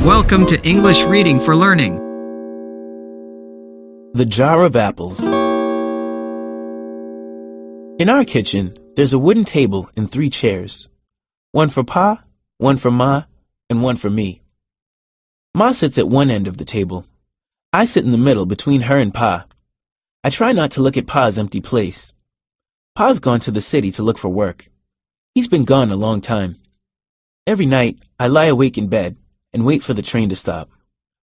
Welcome to English Reading for Learning. The Jar of Apples. In our kitchen, there's a wooden table and 3 chairs. One for Pa, one for Ma, and one for me. Ma sits at one end of the table. I sit in the middle between her and Pa. I try not to look at Pa's empty place. Pa's gone to the city to look for work. He's been gone a long time. Every night, I lie awake in bed and wait for the train to stop.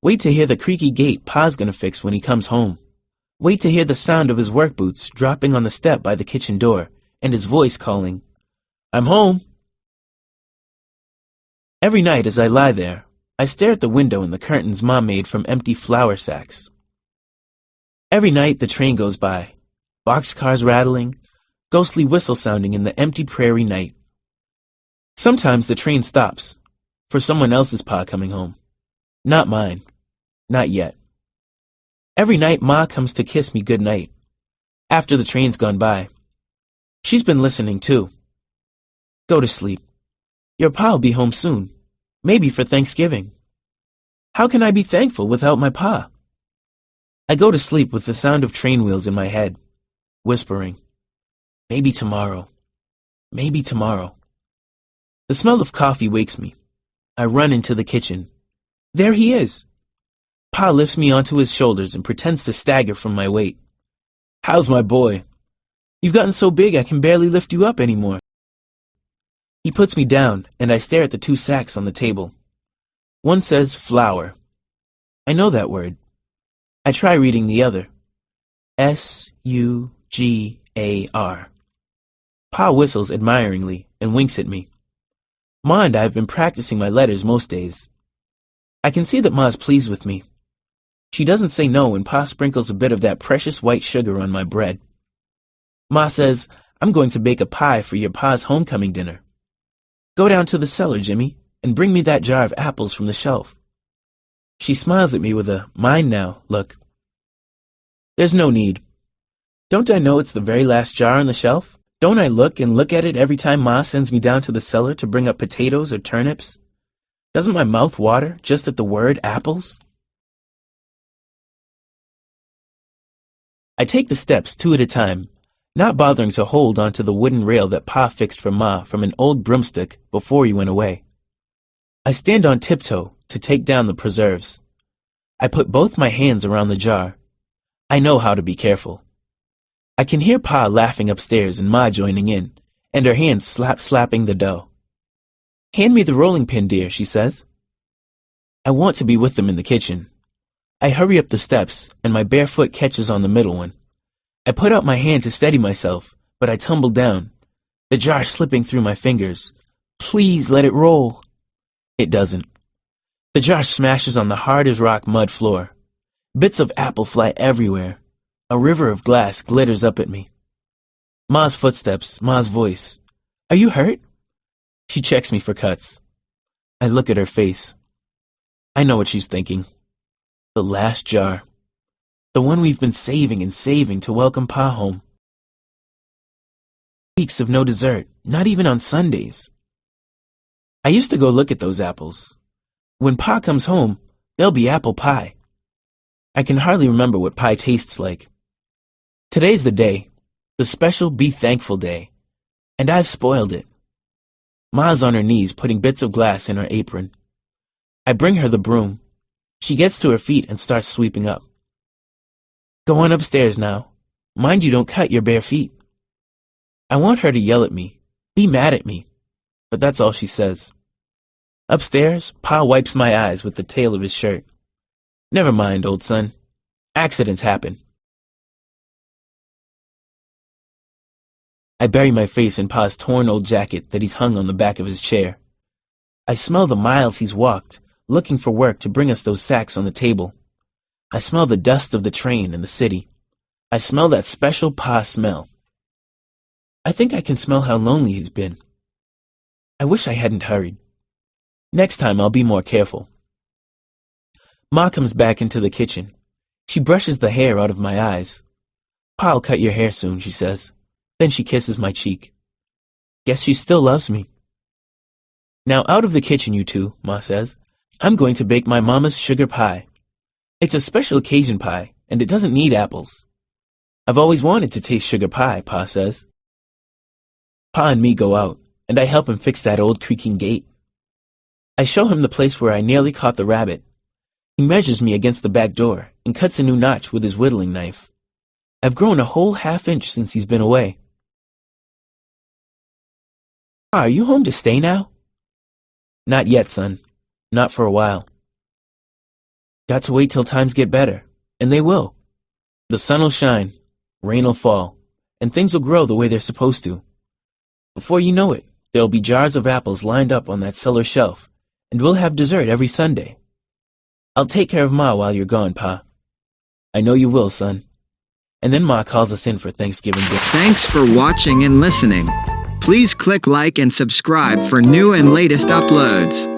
Wait to hear the creaky gate Pa's gonna fix when he comes home. Wait to hear the sound of his work boots dropping on the step by the kitchen door and his voice calling, "I'm home." Every night as I lie there, I stare at the window and the curtains Mom made from empty flour sacks. Every night the train goes by, boxcars rattling, ghostly whistle sounding in the empty prairie night. Sometimes the train stops, for someone else's Pa coming home. Not mine. Not yet. Every night Ma comes to kiss me goodnight, after the train's gone by. She's been listening too. Go to sleep. Your Pa'll be home soon, maybe for Thanksgiving. How can I be thankful without my Pa? I go to sleep with the sound of train wheels in my head, whispering, maybe tomorrow, maybe tomorrow. The smell of coffee wakes me. I run into the kitchen. There he is. Pa lifts me onto his shoulders and pretends to stagger from my weight. "How's my boy? You've gotten so big I can barely lift you up anymore." He puts me down and I stare at the 2 sacks on the table. One says flour. I know that word. I try reading the other. S-U-G-A-R. Pa whistles admiringly and winks at me. Ma and I have been practicing my letters most days. I can see that Ma's pleased with me. She doesn't say no when Pa sprinkles a bit of that precious white sugar on my bread. Ma says, "I'm going to bake a pie for your Pa's homecoming dinner. Go down to the cellar, Jimmy, and bring me that jar of apples from the shelf." She smiles at me with a "mine now" look. There's no need. Don't I know it's the very last jar on the shelf? Don't I look at it every time Ma sends me down to the cellar to bring up potatoes or turnips? Doesn't my mouth water just at the word apples? I take the steps 2 at a time, not bothering to hold onto the wooden rail that Pa fixed for Ma from an old broomstick before he went away. I stand on tiptoe to take down the preserves. I put both my hands around the jar. I know how to be careful. I can hear Pa laughing upstairs and Ma joining in, and her hands slapping the dough. "Hand me the rolling pin, dear," she says. I want to be with them in the kitchen. I hurry up the steps, and my bare foot catches on the middle one. I put out my hand to steady myself, but I tumble down, the jar slipping through my fingers. "Please let it roll." It doesn't. The jar smashes on the hard-as-rock mud floor. Bits of apple fly everywhere. A river of glass glitters up at me. Ma's footsteps, Ma's voice. "Are you hurt?" She checks me for cuts. I look at her face. I know what she's thinking. The last jar. The one we've been saving and saving to welcome Pa home. Weeks of no dessert, not even on Sundays. I used to go look at those apples. When Pa comes home, there'll be apple pie. I can hardly remember what pie tastes like. Today's the day, the special Be Thankful Day, and I've spoiled it. Ma's on her knees putting bits of glass in her apron. I bring her the broom. She gets to her feet and starts sweeping up. "Go on upstairs now. Mind you don't cut your bare feet." I want her to yell at me, be mad at me, but that's all she says. Upstairs, Pa wipes my eyes with the tail of his shirt. "Never mind, old son. Accidents happen." I bury my face in Pa's torn old jacket that he's hung on the back of his chair. I smell the miles he's walked, looking for work to bring us those sacks on the table. I smell the dust of the train and the city. I smell that special Pa smell. I think I can smell how lonely he's been. I wish I hadn't hurried. Next time I'll be more careful. Ma comes back into the kitchen. She brushes the hair out of my eyes. "Pa'll cut your hair soon," she says. Then she kisses my cheek. Guess she still loves me. "Now out of the kitchen, you two," Ma says. I'm going to bake my mama's sugar pie. It's a special occasion pie, and it doesn't need apples. I've always wanted to taste sugar pie, Pa says. Pa and me go out, and I help him fix that old creaking gate. I show him the place where I nearly caught the rabbit. He measures me against the back door and cuts a new notch with his whittling knife. I've grown a whole half-inch since he's been away. Pa, are you home to stay now? Not yet, son. Not for a while. Got to wait till times get better, and they will. The sun'll shine, rain'll fall, and things will grow the way they're supposed to. Before you know it, there'll be jars of apples lined up on that cellar shelf, and we'll have dessert every Sunday. I'll take care of Ma while you're gone, Pa. I know you will, son. And then Ma calls us in for Thanksgiving dinner. Thanks for watching and listening. Please click like and subscribe for new and latest uploads.